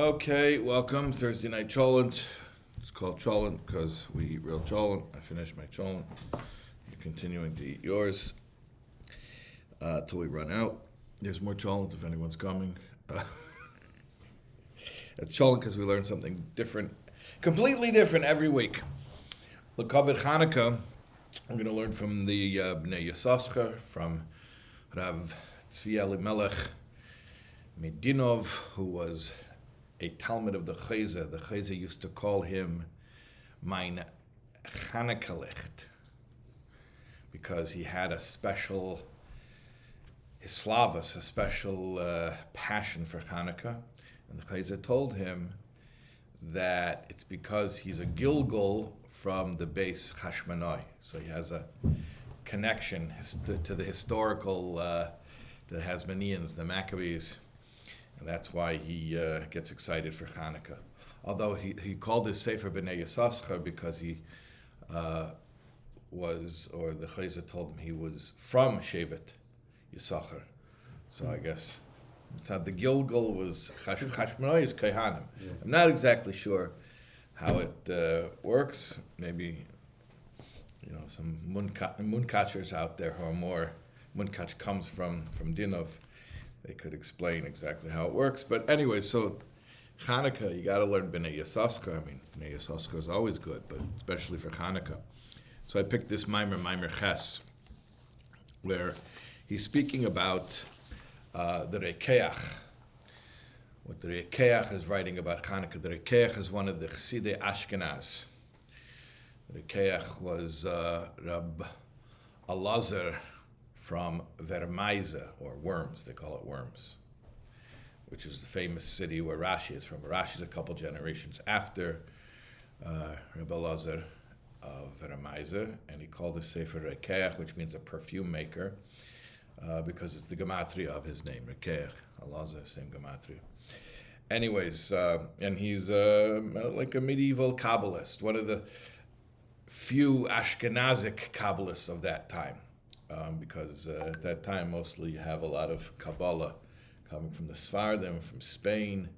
Okay, welcome. Thursday night cholent. It's called cholent because we eat real cholent. I finished my cholent. You're continuing to eat yours till we run out. There's more cholent if anyone's coming. It's cholent because we learn something different, completely different every week. L'kavod Hanukkah, I'm going to learn from the Bnei Yisachar, from Rav Tzvi Elimelech Medinov, who was a Talmud of the Chayza. The Chayza used to call him Mein Chanukah Licht because he had a special hislavas, a special passion for Hanukkah. And the Chayza told him that it's because he's a Gilgul from the base Hashmonai. So he has a connection to the historical, the Hasmoneans, the Maccabees. And that's why he gets excited for Hanukkah. Although he called his Sefer B'nai Yisachar because he was, or the Chayza told him he was from Shevet Yisachar. So I guess it's not the Gilgul was Hashmonai is Kohanim. Yeah. I'm not exactly sure how it works. Maybe some Munkachers out there who are more Munkach comes from Dinov. They could explain exactly how it works. But anyway, so Hanukkah, you got to learn B'nai Yisachar. I mean, B'nai Yisachar is always good, but especially for Hanukkah. So I picked this Maimer Ches, where he's speaking about the Rekeach. What the Rekeach is writing about Hanukkah. The Rekeach is one of the Chassidei Ashkenaz. The Rekeach was Rab Elazar from Vermeize, or Worms, they call it Worms, which is the famous city where Rashi is from. Rashi's a couple generations after Rabbi Elazar of Vermeize, and he called his Sefer Rekeach, which means a perfume maker, because it's the gematria of his name, Rekeach. Elazar, same gematria. Anyways, and he's like a medieval Kabbalist, one of the few Ashkenazic Kabbalists of that time. Because at that time mostly you have a lot of Kabbalah coming from the Sfardim, from Spain,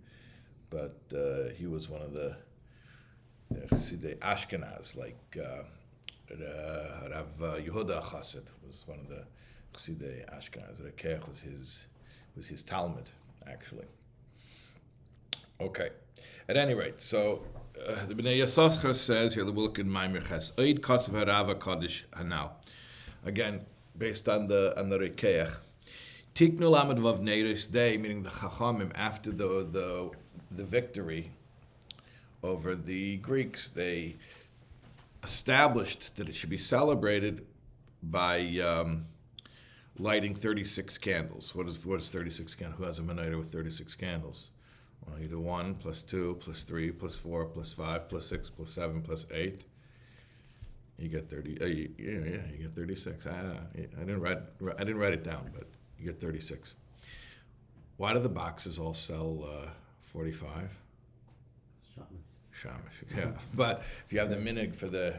but he was one of the Chassidei Ashkenaz, like Rav Yehuda Chassid was one of the Chassidei Ashkenaz. Rekeach was his Talmud, actually. Okay, at any rate, so the Bnei Yisachar says here, we'll look in Maimer Ches, Oid Kosav Harava Kodesh Hanau. Again, based on the Rekeach. Tiknu Lamed Vav Neiris Day, meaning the Chachamim, after the victory over the Greeks, they established that it should be celebrated by lighting 36 candles. What is 36 candles? Who has a menorah with 36 candles? Well, you do 1 plus 2 plus 3 plus 4 plus 5 plus 6 plus 7 plus 8. You get 30. You get 36. I didn't write it down, but you get 36. Why do the boxes all sell 45? Shamish. Yeah. But if you have the minig for the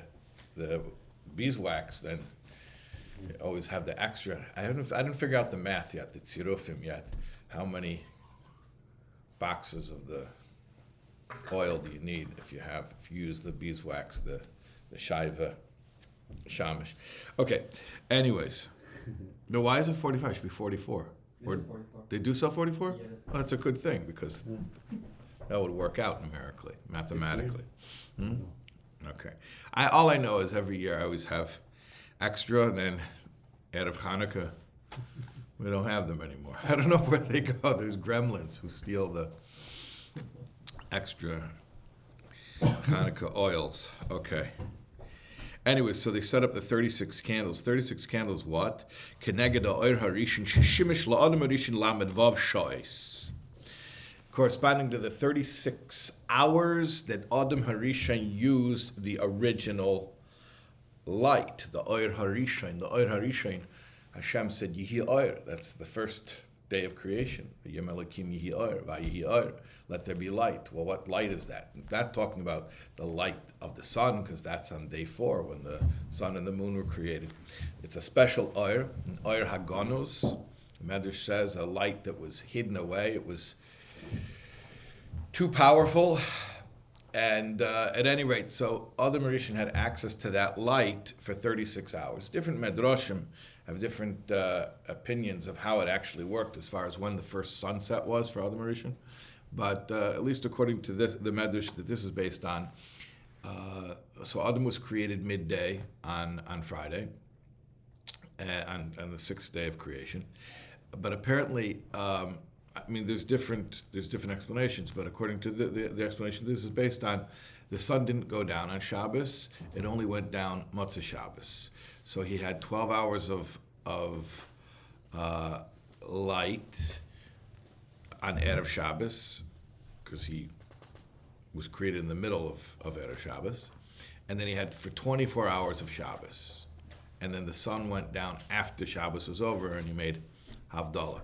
beeswax, then you always have the extra. I didn't figure out the math yet, the tzirufim yet. How many boxes of the oil do you need if you use the beeswax, the shaiva, shamish? Okay. Anyways, no. Why is it 45? It should be 44. Or 44. They do sell 44? Yeah. Well, that's a good thing because that would work out numerically, mathematically. Okay. All I know is every year I always have extra, and then out of Hanukkah, we don't have them anymore. I don't know where they go. There's gremlins who steal the extra Hanukkah oils. Okay. Anyway, so they set up the 36 candles. 36 candles what? Keneged ha'or harishin sheshimish la'adam harishin lamed vav shois. Corresponding to the 36 hours that Adam Harishan used the original light, the Oir Harishan. The Oir Harishan, Hashem said, Yihi Oir. That's the first day of creation. Yom Elokim Yihi Oir, Vayihi Oir. Let there be light. Well, what light is that? Not talking about the light of the sun, because that's on day 4 when the sun and the moon were created. It's a special Oir, an Oir Hagonos. The Medrash says a light that was hidden away. It was too powerful. And at any rate, so Adam Rishon had access to that light for 36 hours. Different medrashim have different opinions of how it actually worked as far as when the first sunset was for Adam Rishon. But at least according to the medrash that this is based on, so Adam was created midday on Friday, on the sixth day of creation. But apparently, there's different explanations, but according to the explanation, this is based on the sun didn't go down on Shabbos; it only went down Motzei Shabbos. So he had 12 hours of light on Erev Shabbos, because he was created in the middle of Erev Shabbos, and then he had for 24 hours of Shabbos, and then the sun went down after Shabbos was over, and he made Havdalah.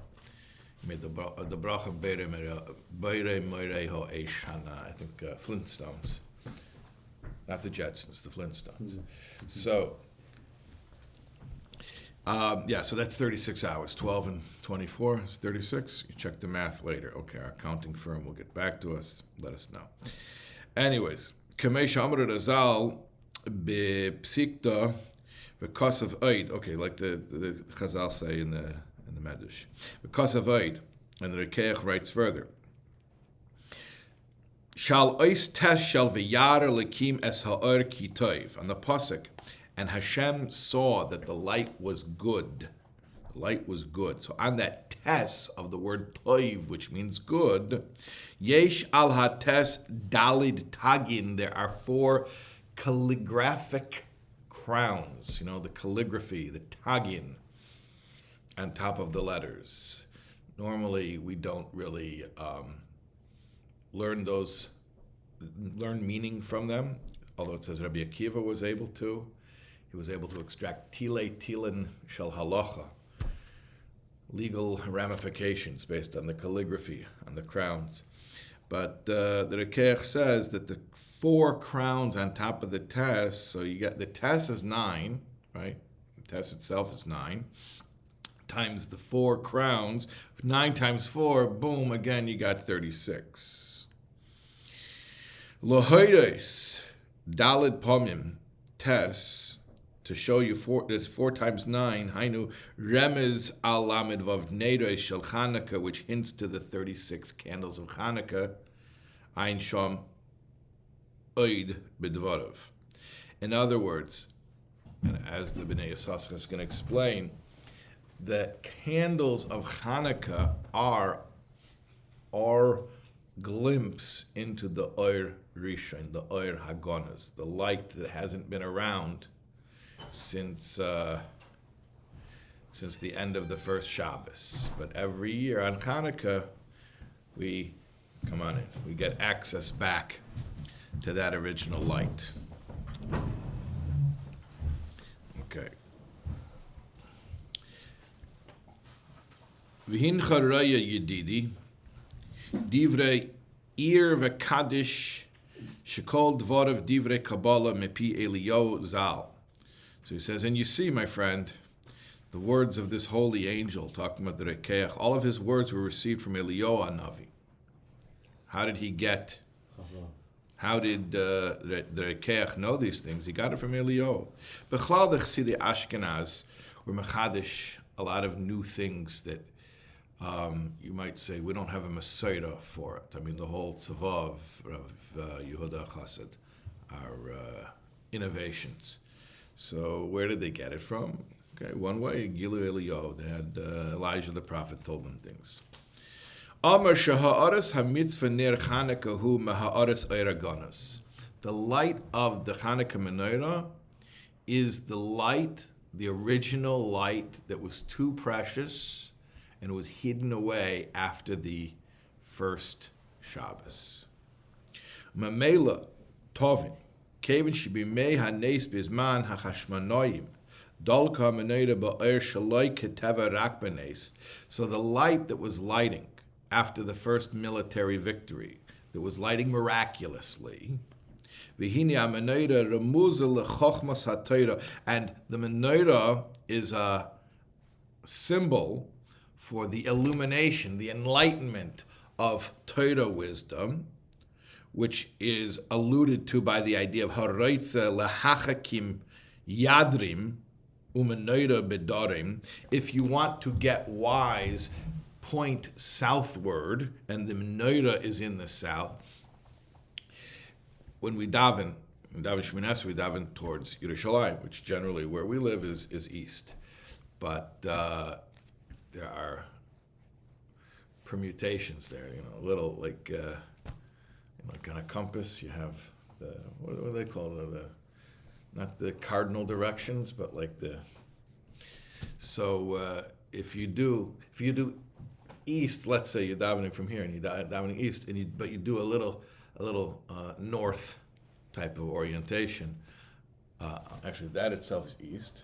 He made the bracha Beirei Moirei Ho'esh on, I think, Flintstones. Not the Jetsons, the Flintstones. Mm-hmm. So, so that's 36 hours. 12 and 24 is 36. You check the math later. Okay, our accounting firm will get back to us. Let us know. Anyways, Kamei Shamar Razal B'Psikta because of Eid. Okay, like the Chazal say in the Medrash. Because of Eid, and the Rekeach writes further. Shal ois tes shal v'yar lekim es ha'or ki toiv. On the pasuk, and Hashem saw that the light was good. The light was good. So on that tes of the word toiv, which means good, yesh al ha-tes dalid tagin. There are 4 calligraphic crowns. The calligraphy, the tagin, on top of the letters. Normally, we don't really learn meaning from them, although it says Rabbi Akiva was able to. He was able to extract tilei tilin shel halacha, legal ramifications based on the calligraphy on the crowns. But the Rekeach says that the 4 crowns on top of the tes, so you get the tes is 9, right? The tes itself is 9. Times the 4 crowns, 9 times 4, boom, again you got 36. Lohoides, Dalid Pomim, Tes, to show you 4 times 9, Hainu, Remez al Lamed Vav Neirei Shel Chanukah, which hints to the 36 candles of Hanukkah, Ein Shom Oid B'Dvarav. In other words, and as the Bnei Yissaschar is going to explain, the candles of Hanukkah are our glimpse into the Oir Rishon, the Oir Hagonas, the light that hasn't been around since the end of the first Shabbos. But every year on Hanukkah, we get access back to that original light. Okay. V'hin charaya yedidi, divrei ir v'kadish, shekol dvorav divrei kabbalah mepi Eliyahu zal. So he says, and you see, my friend, the words of this holy angel, talking about the Rekeach, all of his words were received from Eliyahu HaNavi. How did he get, how did the Rekeach know these things? He got it from Eliyahu. B'chlal the Chassidei Ashkenaz were mechadish a lot of new things that you might say we don't have a Messiah for it. I mean, the whole tzavah of Yehuda Chassid are innovations. So where did they get it from? Okay, one way, Gilu Eliyahu. They had Elijah the prophet told them things. Amar shaha'aras hamitzvah ner Chanukah hu maha'aras eiragonas. The light of the Hanukkah menorah is the light, the original light that was too precious and was hidden away after the first Shabbos. Mamela tovin, kevin shibimei hanes bizman hachashmanoyim, dolka menorah ba'er shaloi keteva rak benes. So the light that was lighting after the first military victory, that was lighting miraculously, v'hine ha-menorah remuzah lechochmas ha-Torah, and the menorah is a symbol for the illumination, the enlightenment of Torah wisdom. which is alluded to by the idea of haroitze lehachakim yadrim umenoira bedorim. If you want to get wise, point southward, and the menorah is in the south. When we daven Shemoneh Esrei, we daven towards Yerushalayim, which generally where we live is east. But there are permutations there, a little like on a compass, you have what do they call the not the cardinal directions, but like so if you do east, let's say you're davening from here and you're davening east, but you do a little north type of orientation. Actually, that itself is east,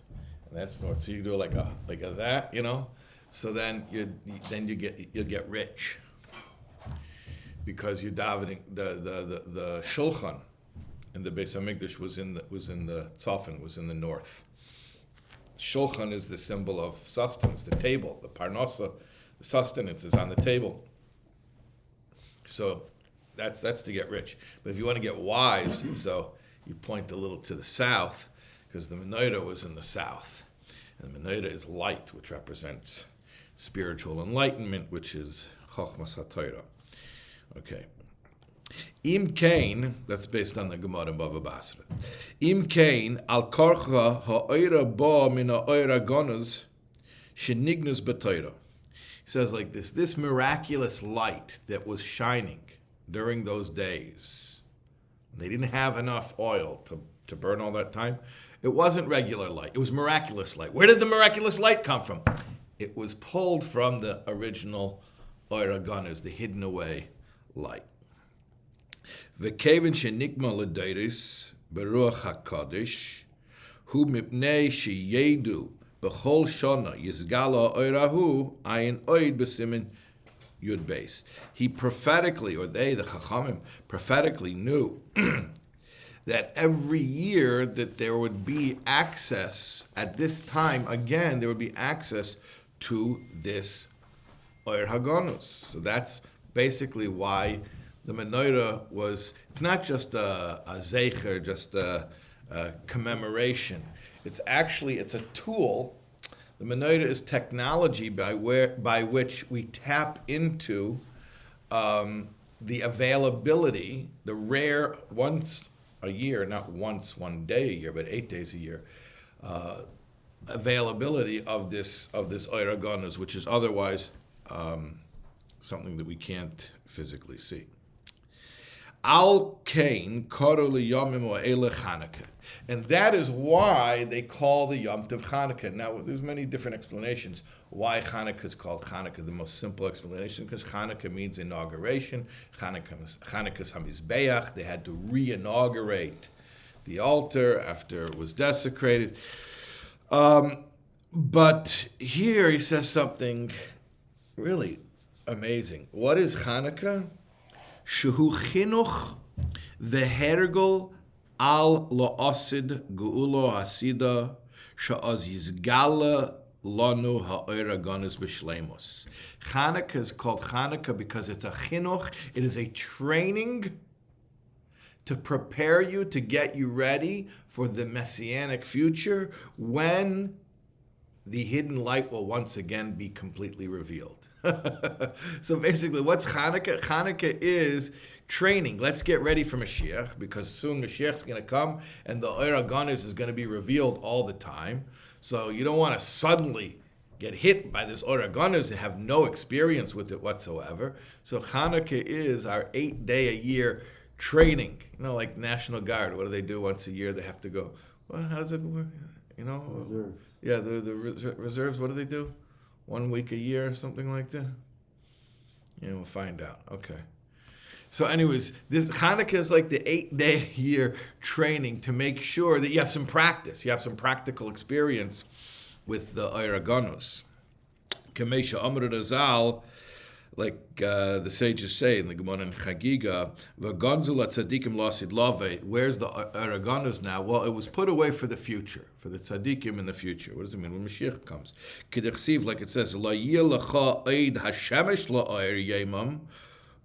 and that's north. So you do like a that, So then you'll get rich, because you're davening the shulchan and the Beis Hamikdash was in the tzafon, was in the north. Shulchan is the symbol of sustenance, the table, the parnasa, the sustenance is on the table. So that's to get rich. But if you want to get wise, so you point a little to the south, because the menorah was in the south. And the menorah is light, which represents spiritual enlightenment, which is Chochmas HaTorah. Okay. Im Kain, that's based on the Gemara in Bava Basra. Im Kain, al korcha ha'oira ba min ha'oira gonas shenignas b'Torah. He says like this miraculous light that was shining during those days, they didn't have enough oil to burn all that time. It wasn't regular light. It was miraculous light. Where did the miraculous light come from? It was pulled from the original oira gonas, the hidden away light. V'keven shenikma l'deiris beruach hakodesh hu mipnei sheyedu b'chol shana yizgala oirahu ayin oid b'simin yud beis. He prophetically, or they, the chachamim, prophetically knew that every year that there would be access, at this time, again, there would be access to this oir hagonus. So that's basically why the menorah was, it's not just a zecher, just a commemoration. It's a tool. The menorah is technology by which we tap into the availability, the rare, once a year, not once one day a year, but 8 days a year, availability of this oira gonas, which is otherwise something that we can't physically see. Al Kain Koru Liyomim O'Ele Chanukah. And that is why they call the Yom Tov Hanukkah. Now, there's many different explanations why Hanukkah is called Hanukkah. The most simple explanation, because Hanukkah means inauguration. Hanukkah's Hamizbeach. They had to re-inaugurate the altar after it was desecrated. But here he says something really amazing. What is Hanukkah? Shehu chinuch vehergol al la'asid gu'ulo hasida sha'az yizgala lanu ha'oira ganas b'shleimus. Hanukkah is called Hanukkah because it's a chinuch. It is a training to prepare you, to get you ready for the messianic future when the hidden light will once again be completely revealed. So basically, what's Hanukkah? Hanukkah is training. Let's get ready for Moshiach, because soon Moshiach's going to come and the oira gonas is going to be revealed all the time. So you don't want to suddenly get hit by this oira gonas and have no experience with it whatsoever. So Hanukkah is our 8-day-a-year training. Like National Guard. What do they do once a year? They have to go, well, how does it work? Reserves. Yeah, the reserves, what do they do? 1 week a year or something like that? We'll find out. Okay. So anyways, this Hanukkah is like the 8-day-a-year training to make sure that you have some practice. You have some practical experience with the oira gonos. Kamesha Amr Razal, like the sages say in the Gemara in Chagiga, V'gonzul tzadikim lasid lave. Where's the oira gonos now? Well, it was put away for the future, for the tzadikim in the future. What does it mean when Mashiach comes? K'dechsiv, like it says, La yil lecha eid hashemesh la'oir yemam,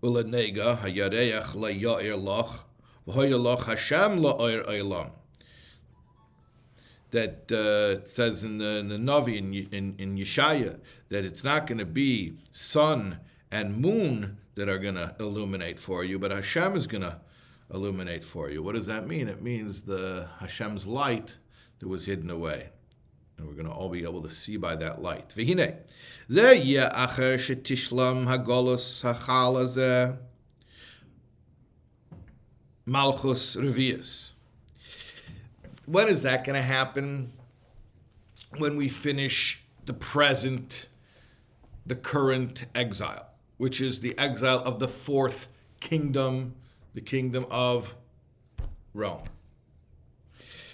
Ulanega hayareach la yair loch, v'hoya loch Hashem la oir oilam. That it says in the Navi in Yeshaya that it's not going to be sun and moon that are going to illuminate for you, but Hashem is going to illuminate for you. What does that mean? It means the Hashem's light that was hidden away. And we're going to all be able to see by that light. V'hine, ze yeh acher shetishlam hagolus hachal hazeh malchus revius. When is that going to happen? When we finish the current exile, which is the exile of the fourth kingdom, the kingdom of Rome.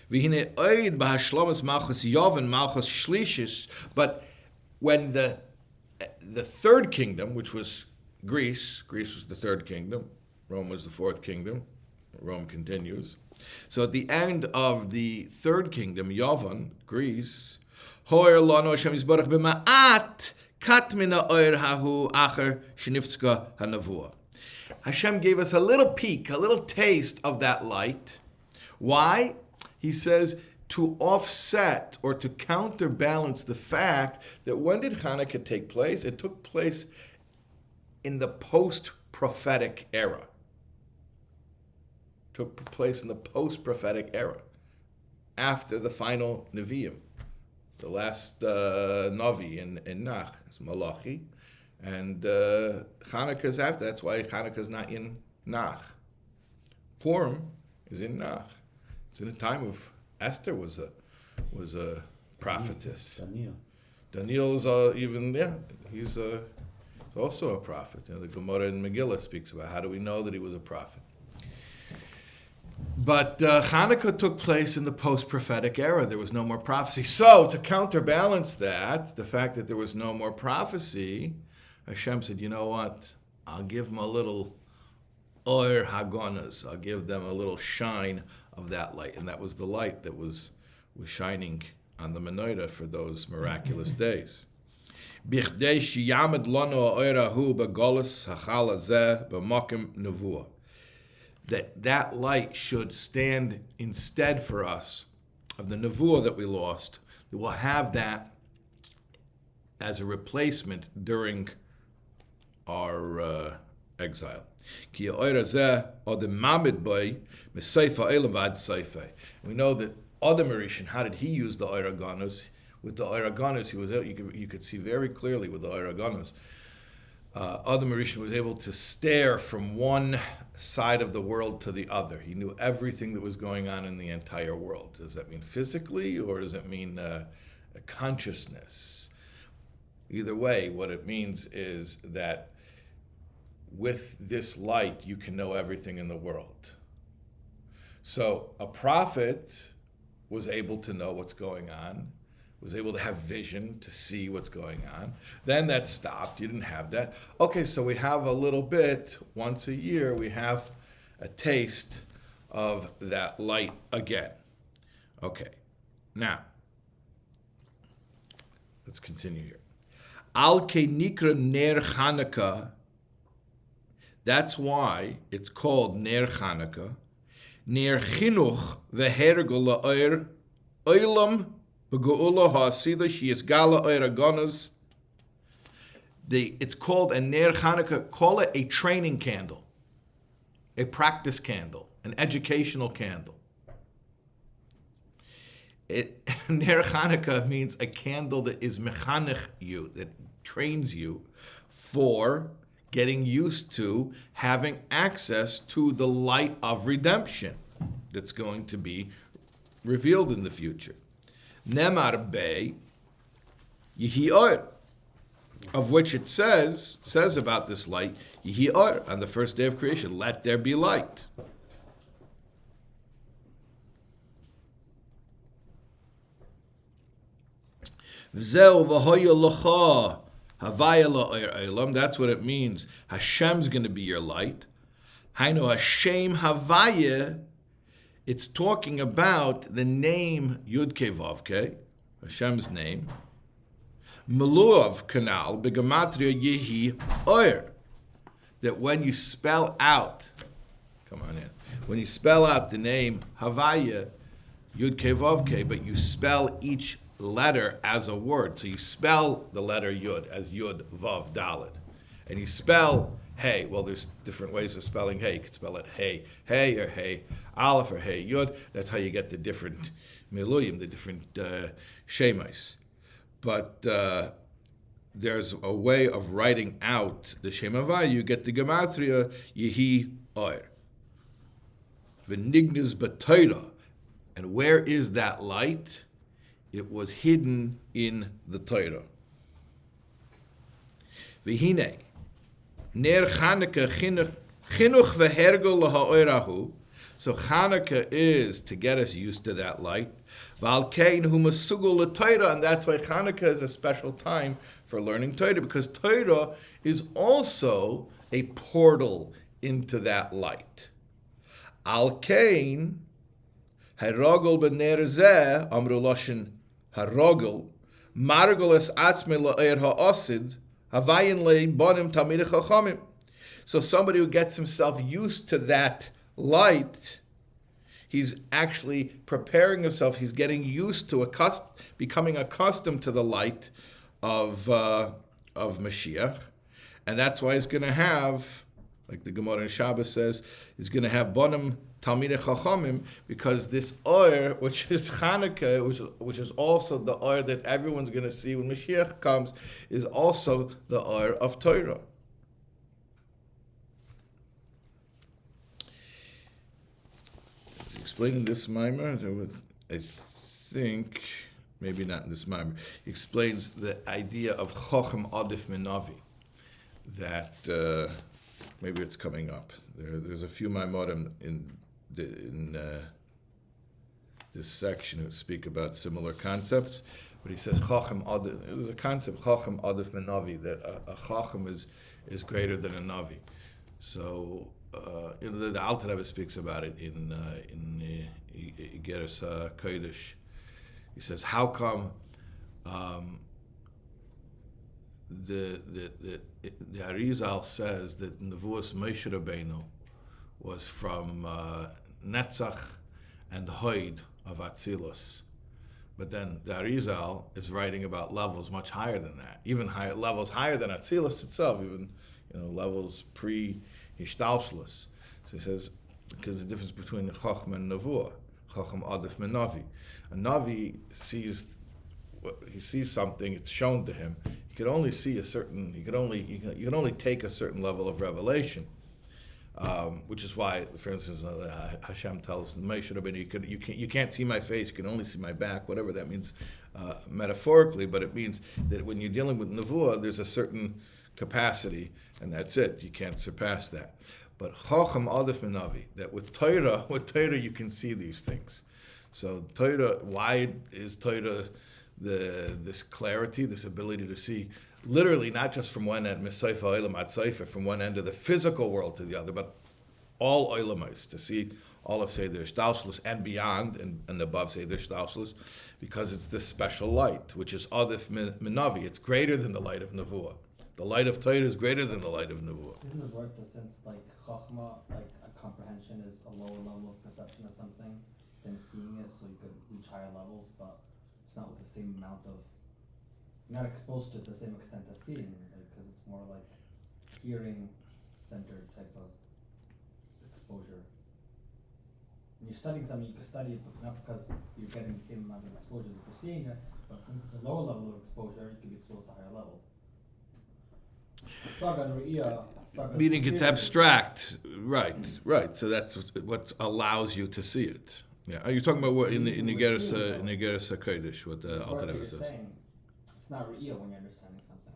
But when the third kingdom, which was Greece was the third kingdom, Rome was the fourth kingdom, Rome continues. So at the end of the third kingdom, Yavan, Greece, Hashem gave us a little peek, a little taste of that light. Why? He says to offset or to counterbalance the fact that when did Hanukkah take place? It took place in the post-prophetic era. Took place in the post-prophetic era, after the final Nevi'im. The last Navi in Nach is Malachi, and Hanukkah is after. That's why Hanukkah is not in Nach. Purim is in Nach. It's in the time of Esther was a prophetess. Daniel is he's also a prophet. The Gemara in Megillah speaks about how do we know that he was a prophet. But Hanukkah took place in the post-prophetic era. There was no more prophecy. So, to counterbalance that, the fact that there was no more prophecy, Hashem said, you know what? I'll give them a little oir hagonas. I'll give them a little shine of that light. And that was the light that was shining on the menorah for those miraculous days. Bichdei sheyamid lanu ha'oirahu b'golus hachal hazeh b'makim nevuah. That light should stand instead for us of the nevuah that we lost. That we'll have that as a replacement during our exile. We know that Adam Arishan, how did he use the Oiraganas? With the Oiraganas, you could see very clearly with the Oiraganas. Adam Arishan was able to stare from one side of the world to the other. He knew everything that was going on in the entire world. Does that mean physically, or does it mean a consciousness? Either way, what it means is that with this light, you can know everything in the world. So a prophet was able to know what's going on, was able to have vision to see what's going on. Then that stopped. You didn't have that. Okay, so we have a little bit, once a year, we have a taste of that light again. Okay, now, let's continue here. Al ke nikra ner Chanukah. That's why it's called ner Chanukah. Ner chinuch vehergul la'oir oilam b'geula ha'asida she'yisgala oiraganas. It's called a ner Chanukah. Call it a training candle, a practice candle, an educational candle. Ner Chanukah means a candle that is mechanech you, that trains you for getting used to having access to the light of redemption that's going to be revealed in the future. Nemar Bey Yehi Or, of which it says about this light, Yehi Or, on the first day of creation, let there be light. V'zeu v'hoya l'cha havaya la'olam. That's what it means. Hashem's going to be your light. Hainu Hashem havaya. It's talking about the name Yud Kei Vav Kei, Hashem's name. Meluav Kanal Begamatria Yehi Oir. that when you spell out, when you spell out the name Havaya, Yud Kei Vav Kei, but you spell each letter as a word. So you spell the letter Yud as Yud Vav Dalet, and you spell Hey. Well, there's different ways of spelling Hey. You could spell it Hey, Hey, or Hey Aleph, or Hey Yud. That's how you get the different miluyim, the different shemais. But there's a way of writing out the Shem Havaya. You get the gematria Yehi Oir. V'nignas b'Torah. And where is that light? It was hidden in the Torah. V'hinei ner Chanukah chinuch v'hergel laha'oirahu. So Hanukkah is to get us used to that light. V'alkein hu masugul l'Torah, and that's why Hanukkah is a special time for learning Torah, because Torah is also a portal into that light. Alkein harogel b'ner zeh amru loshen harogel margol es atzme la'er ha'osid havayin le'bonim talmidei chachamim. So somebody who gets himself used to that light, he's actually preparing himself. He's getting used to becoming accustomed to the light of Mashiach, and that's why he's going to have, like the Gemara in Shabbos says, he's going to have bonim talmidei chachamim, because this oir, which is Chanukah, which is also the oir that everyone's going to see when Mashiach comes, is also the oir of Torah. Explaining this mimer, I think, maybe not in this mimer, he explains the idea of Chochem Adif Minavi, that maybe it's coming up. There's a few Maimorim in this section who speak about similar concepts, but he says Chochem Adif. There's a concept Chochem Adif Minavi, that a Chochem is greater than a Navi. So the Alter Rebbe speaks about it in Igeres Kodesh. He says, how come the Arizal says that Nevuos Moshe Rabbeinu was from Netzach and Hoid of Atzilus, but then the Arizal is writing about levels much higher than that, even higher levels higher than Atzilus itself, even levels pre-Hishtalshlus. So he says, because the difference between Chochem and Nevuah, Chochem Adif Menavi. A Navi sees something, it's shown to him. He can only see a certain. You can only take a certain level of revelation, which is why, for instance, Hashem tells Moshe Rabbeinu, you can't see my face, you can only see my back, whatever that means metaphorically. But it means that when you're dealing with Nevuah, there's a certain capacity, and that's it. You can't surpass that. But Chochem Adif Menavi, that with Torah you can see these things. So Torah, why is Torah this clarity, this ability to see, literally not just from one end, Misayfa Olam Ad Saifa, from one end of the physical world to the other, but all Olamais, to see all of Seder Shtalshlus and beyond, and above Seder Shtalshlus, because it's this special light, which is Adif Menavi. It's greater than the light of Nevuah. The light of Torah is greater than the light of Nevuah. Isn't it worth the sense like Chachma, like a comprehension is a lower level of perception of something than seeing it, so you could reach higher levels, but it's not with the same amount of, you're not exposed to it to the same extent as seeing, because it's more like hearing centered type of exposure. When you're studying something, you can study it not because you're getting the same amount of exposure as if you're seeing it, but since it's a lower level of exposure, you can be exposed to higher levels. Meaning it's abstract, right? So that's what allows you to see it. Yeah, are you talking about what in the Igeres Kodesh? What the Alter Rebbe says? It's not re'iyah when you're understanding something.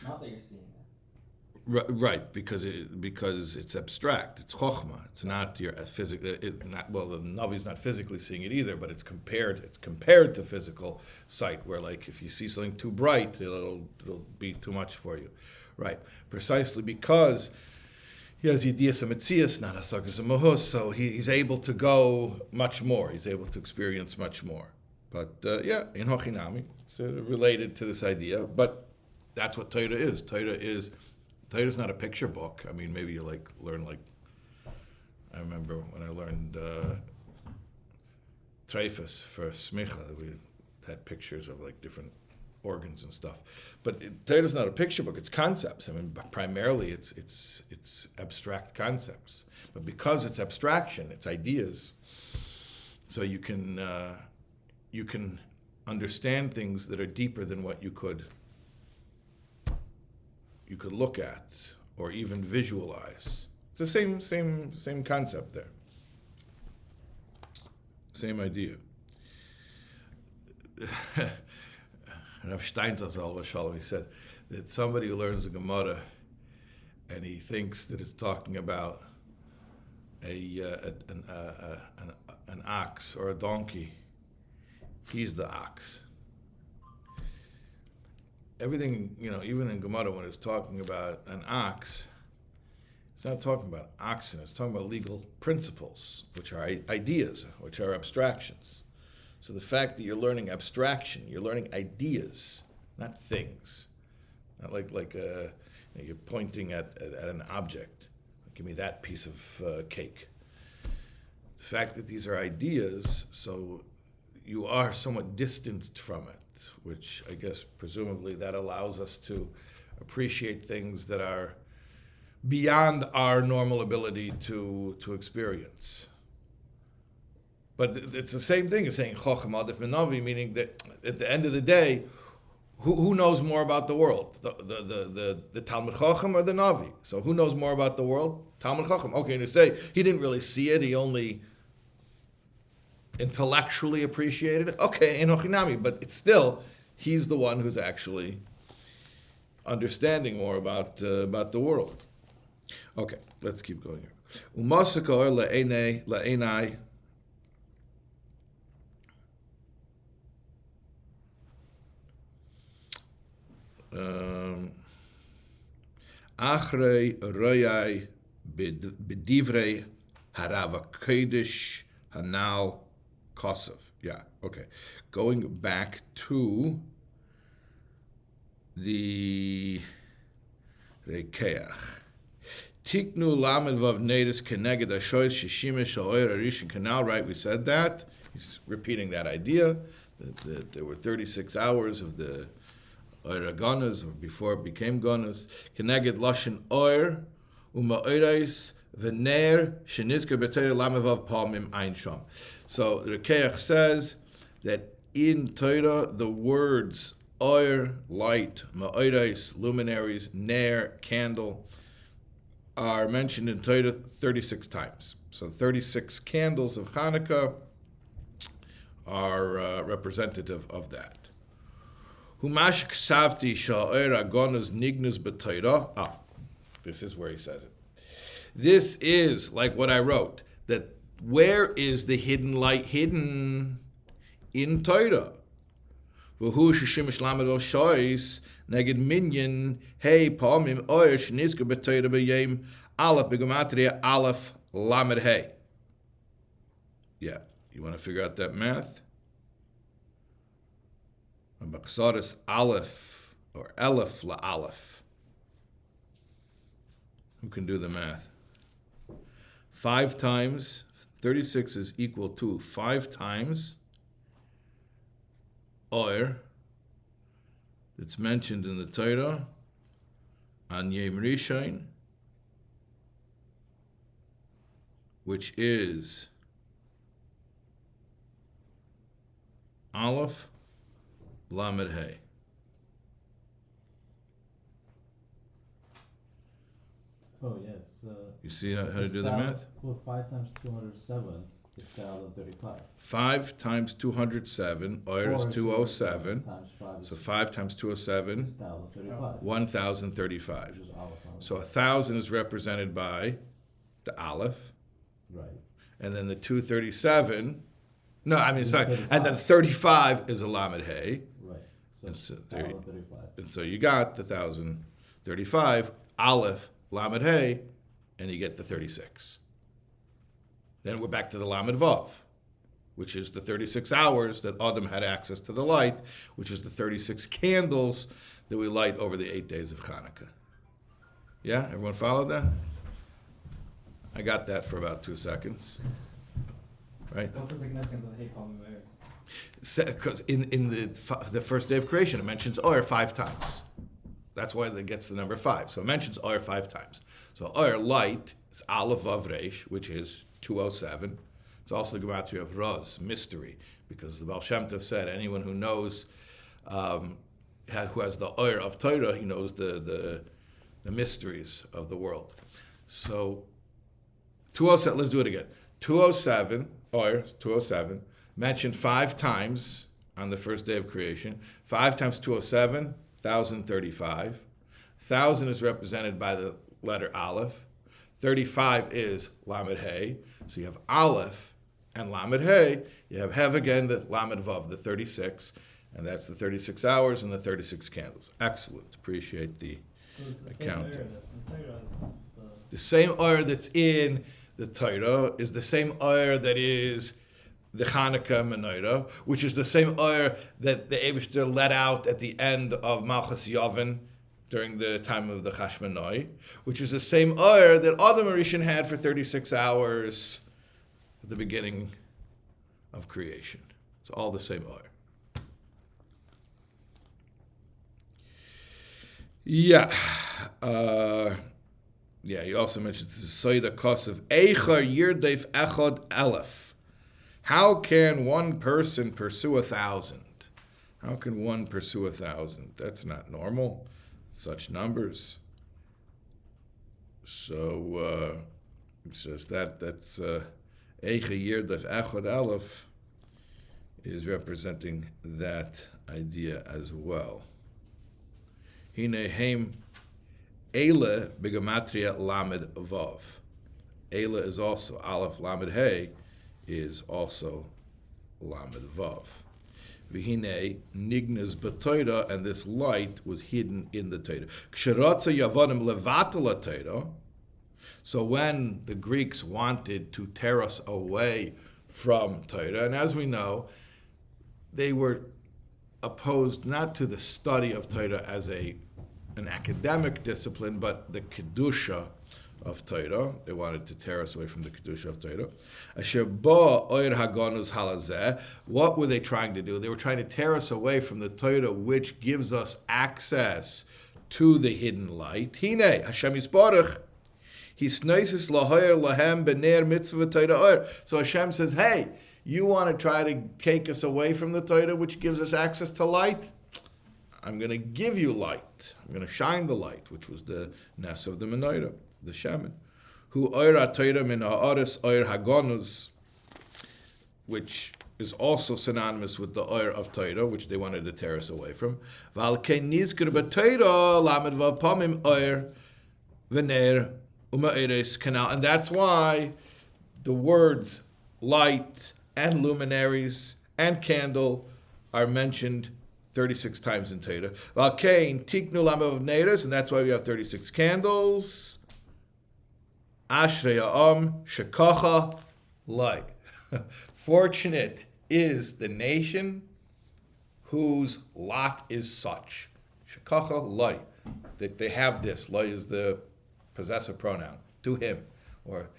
Not that you're seeing it. Right, because it's abstract. It's chokhmah. It's not your physical. The Navi's not physically seeing it either, but it's compared to physical sight. Where like if you see something too bright, it'll be too much for you. Right, precisely because he has Yedias HaMetzias, not Hasagas HaMahus, so he's able to go much more. He's able to experience much more. But in Hochinami, it's related to this idea. But that's what Torah is. Torah is Torah's not a picture book. I mean, maybe you learn I remember when I learned Treifus for Smicha, we had pictures of different organs and stuff. But Torah's not a picture book, it's concepts. I mean, primarily it's abstract concepts. But because it's abstraction, it's ideas, so you can understand things that are deeper than what you could look at or even visualize. It's the same concept there. Same idea. Rav Steinsalz Shalom, he said that somebody who learns the Gemara and he thinks that it's talking about an ox or a donkey, he's the ox. Everything, even in Gemara when it's talking about an ox, it's not talking about oxen, it's talking about legal principles, which are ideas, which are abstractions. So the fact that you're learning abstraction, you're learning ideas, not things. Not you're pointing at an object. Give me that piece of cake. The fact that these are ideas, so you are somewhat distanced from it, which I guess presumably that allows us to appreciate things that are beyond our normal ability to experience. But it's the same thing as saying Chochem Adif Menavi, meaning that at the end of the day, who knows more about the world? The Talmud Chochem or the Navi? So who knows more about the world? Talmud Chochem. Okay, and you say he didn't really see it, he only intellectually appreciated it. Okay, Enochinami, but it's still, he's the one who's actually understanding more about the world. Okay, let's keep going here. Umasakor la'enai Achrei royai b'divrei harava kodesh hanal kosov. Yeah, okay. Going back to the Rekeach. Tiknu lamed vav nedis keneged ashoyz shishimish ha'oyer arishin canal. Right, we said that. He's repeating that idea that there were 36 hours of the Oyer Gonas, or before it became Gonas. Keneged lashon oyer uma'oyres v'ner shenizker b'Torah lamed vav palmim ein sham. So the Rekeach says that in Torah the words oyer, light, ma'oyres, luminaries, ner, candle, are mentioned in Torah 36 times. So 36 candles of Hanukkah are representative of that. Humash ksavti sha'oyer agonas nignas b'Torah. This is where he says it. This is like what I wrote, that where is the hidden light hidden? In Torah. V'hu shishimish lamed al shois neged minyan hey palmim oyer shnizka b'Torah b'yem aleph b'gematria aleph lamed hey. Yeah, you want to figure out that math? B'chsaris aleph or aleph la aleph. Who can do the math? 5 times 36 is equal to 5 times oyer that's mentioned in the Torah on Yom Rishon, which is Aleph Lamed Hey. Oh, yes. You see how to do the math? Well, 5 times 207 is 1,035. 5 times 207, oyer is 207. Times 5 is So 5 times 207, 1,035. 1,035. Which is Aleph. So 1,000 is represented by the Aleph, Right. and then the 237. No, I mean sorry, 35. and then 35 is a Lamed Hey, Right. And So so there you- 1,035. and so you got the 1,035 Aleph Lamed Hey, and you get the 36. Then we're back to the Lamed Vav, which is the 36 hours that Adam had access to the light, which is the 36 candles that we light over the 8 days of Hanukkah. Yeah, everyone followed that? I got that for about 2 seconds. Right? What's the significance of Hey Palm Meir? Because in the first day of creation, it mentions Oyer 5 times. That's why it gets the number 5. So it mentions Oyer 5 times. So Oyer, light, is Aleph Vav Reish, which is 207. It's also the gematria of Raz, mystery, because the Baal Shem Tov said anyone who knows, who has the Oyer of Torah, he knows the mysteries of the world. So 207, let's do it again. 207, Oyer, 207, mentioned 5 times on the first day of creation. 5 times 207, 1,035. 1,000 is represented by the letter Aleph. 35 is Lamed Hey. So you have Aleph and Lamed Hey. You have Hev again, the Lamed Vav, the 36. And that's the 36 hours and the 36 candles. Excellent. Appreciate the accounting. The same Oyer that's in the Torah is the same Oyer that is the Hanukkah menorah, which is the same Oyer that the Eibishter let out at the end of Malchus Yavin during the time of the Chashmonai, which is the same Oyer that Adam Rishon had for 36 hours at the beginning of creation. It's all the same Oyer. Yeah. He also mentions the Soida Kos of Eicha Yirdeif Echad Aleph. How can one person pursue 1,000? How can one pursue 1,000? That's not normal, such numbers. So it says that's Eicha Yirdeif Echad Aleph is representing that idea as well. Hine heim Eile begematria lamed vav. Eile is also Aleph lamed hey is also lamed vav. V'hine nignas b'Torah, and this light was hidden in the Torah. Ksheratza yavonim levatel Torah. So when the Greeks wanted to tear us away from Torah, and as we know, they were opposed not to the study of Torah as an academic discipline, but the Kedusha of Torah. They wanted to tear us away from the Kedusha of Torah. Asher ba oir hagonus halazeh. What were they trying to do? They were trying to tear us away from the Torah, which gives us access to the hidden light. Hine, Hashem Yisbarach, Hisneisis lahoyer lahem bener mitzvah Torah oir. So Hashem says, hey, you want to try to take us away from the Torah, which gives us access to light? I'm going to give you light. I'm going to shine the light, which was the Ness of the Menorah, the Shaman. Who oira Torah min ha'aris oir hagonus, which is also synonymous with the oir of Torah, which they wanted to tear us away from. Val kein nizker b'Torah lamed vav pamim oir v'ner uma'eres kanal. And that's why the words light and luminaries and candle are mentioned 36 times in Torah. Valkein tiknu lamav neiras, and that's why we have 36 candles. Ashrei ha'am shekacha lai. Fortunate is the nation whose lot is such. Shekacha lai. That they have this. Lai is the possessive pronoun. To him. Or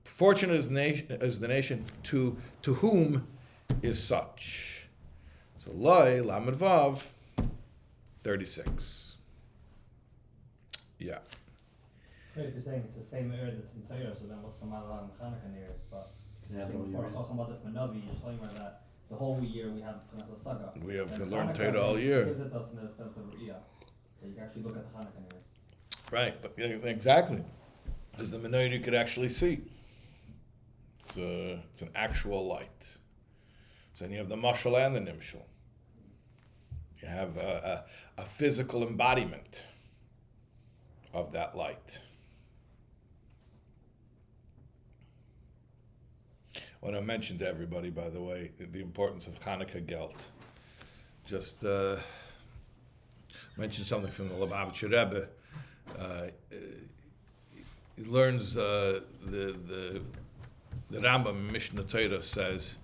fortunate is the nation to whom is such. So Lai, Lamed Vav, 36. Yeah. Right, if you're saying it's the same era that's in Torah, so then what's the Malah and Chanukah nearest? But saying before Chacham Adif Manavi, you're telling me that the whole year we have Knesset Saga. We have to and learn Chanukah Torah all year. gives it us in a sense of Riyah. So you can actually look at the Chanukah nearest. Right, but exactly. Because the Menorah you could actually see. It's an actual light. So then you have the mashal and the nimshal. You have a physical embodiment of that light. I want to mention to everybody, by the way, the importance of Hanukkah Gelt. Just mention something from the Lubavitcher Rebbe. He learns the Rambam Mishnah Torah says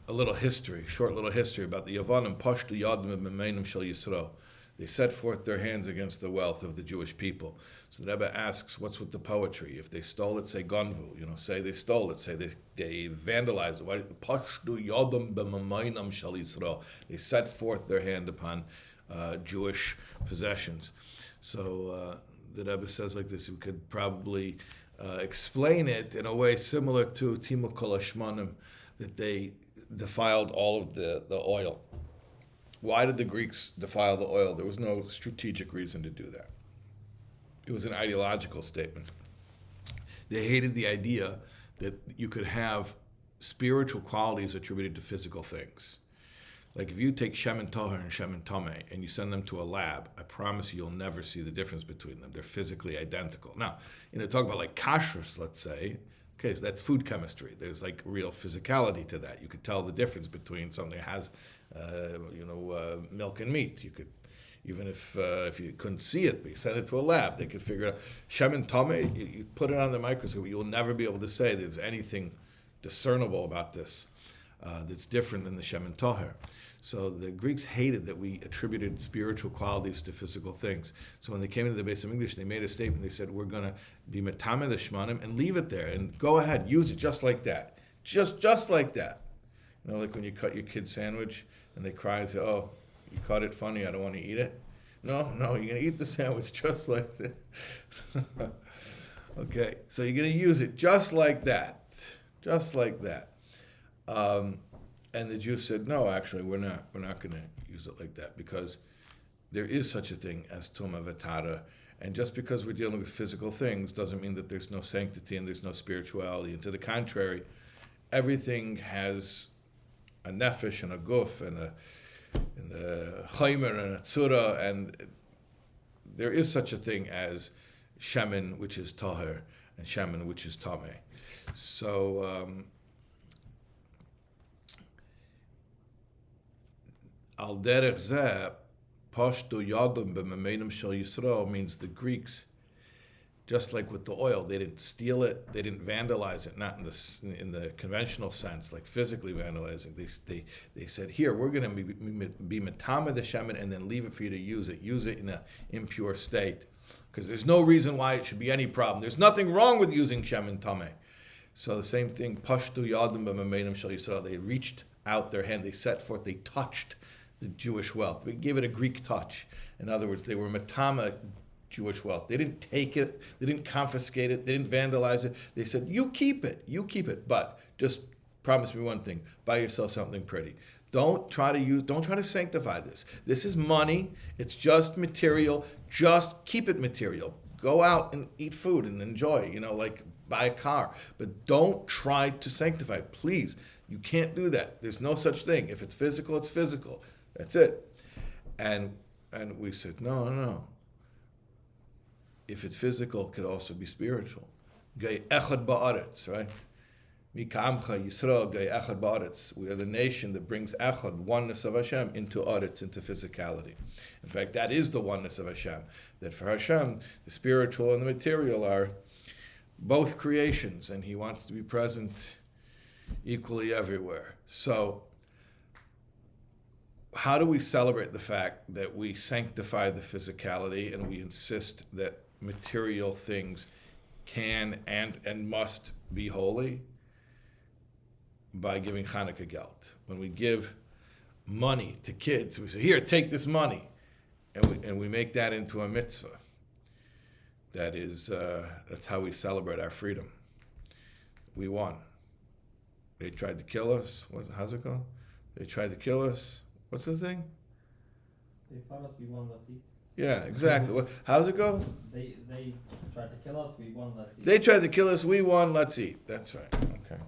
a little history, short little history about the Yavanim Pashtu Yadim Memeinim Shel Yisrael. They set forth their hands against the wealth of the Jewish people. So the Rebbe asks, what's with the poetry? If they stole it, say gonvu. Say they stole it. Say they vandalized it. Pashdu yodam b'mamayinam shal Yisrael. They set forth their hand upon Jewish possessions. So the Rebbe says like this. We could probably explain it in a way similar to Timu Kol Hashmanim, that they defiled all of the oil. Why did the Greeks defile the oil? There was no strategic reason to do that. It was an ideological statement. They hated the idea that you could have spiritual qualities attributed to physical things. Like if you take Shem and Tahor and Shem and Tameh and you send them to a lab, I promise you'll never see the difference between them. They're physically identical. Now, talk about like kashrus, let's say. Okay, so that's food chemistry. There's like real physicality to that. You could tell the difference between something that has milk and meat. You could, even if you couldn't see it, but you send it to a lab, they could figure out. Shem and Tameh, you put it on the microscope, you'll never be able to say there's anything discernible about this that's different than the Shem and Tahor. So the Greeks hated that we attributed spiritual qualities to physical things. So when they came into the base of English, they made a statement. They said, we're going to be metameh the shmanim and leave it there and go ahead, use it just like that. Just like that. Like when you cut your kid's sandwich and they cry and say, oh, you cut it funny, I don't want to eat it. No, you're going to eat the sandwich just like that. Okay, so you're going to use it just like that. Just like that. And the Jews said, no, actually, we're not going to use it like that, because there is such a thing as Tumah V'Tara, and just because we're dealing with physical things doesn't mean that there's no sanctity and there's no spirituality. And to the contrary, everything has a nefesh and a guf and a chaymer and a tzura, and there is such a thing as shemen, which is tahor, and shemen, which is tameh. So al derech zeh pashtu yadam b'memeinim shel Yisrael means the Greeks, just like with the oil, they didn't steal it, they didn't vandalize it, not in the conventional sense, like physically vandalizing. They said, here, we're going to be metameh the shemen and then leave it for you to use it. Use it in an impure state, because there's no reason why it should be any problem. There's nothing wrong with using shemen tameh. So the same thing, pashtu yadim b'memeinim shel Yisrael. They reached out their hand, they set forth, they touched the Jewish wealth. They gave it a Greek touch. In other words, they were metameh Jewish wealth. They didn't take it, they didn't confiscate it, they didn't vandalize it. They said, you keep it, but just promise me one thing, buy yourself something pretty. Don't try to sanctify this. This is money, it's just material, just keep it material. Go out and eat food and enjoy, like buy a car, but don't try to sanctify it. Please, you can't do that. There's no such thing. If it's physical, it's physical. That's it. And we said, no. If it's physical, it could also be spiritual. Gay echad ba'aretz, right? Mikamcha Yisrael gay echad ba'aretz. We are the nation that brings echad, oneness of Hashem, into aretz, into physicality. In fact, that is the oneness of Hashem. That for Hashem, the spiritual and the material are both creations, and He wants to be present equally everywhere. So, how do we celebrate the fact that we sanctify the physicality and we insist that material things can and must be holy? By giving Hanukkah geld. When we give money to kids, we say, here, take this money. And we make that into a mitzvah. That is, that's how we celebrate our freedom. We won. They tried to kill us. How's it go? They tried to kill us. What's the thing? They fought us, we won, let's eat. Yeah, exactly. How's it go? They tried to kill us, we won, let's eat. They tried to kill us, we won, let's eat. That's right. Okay.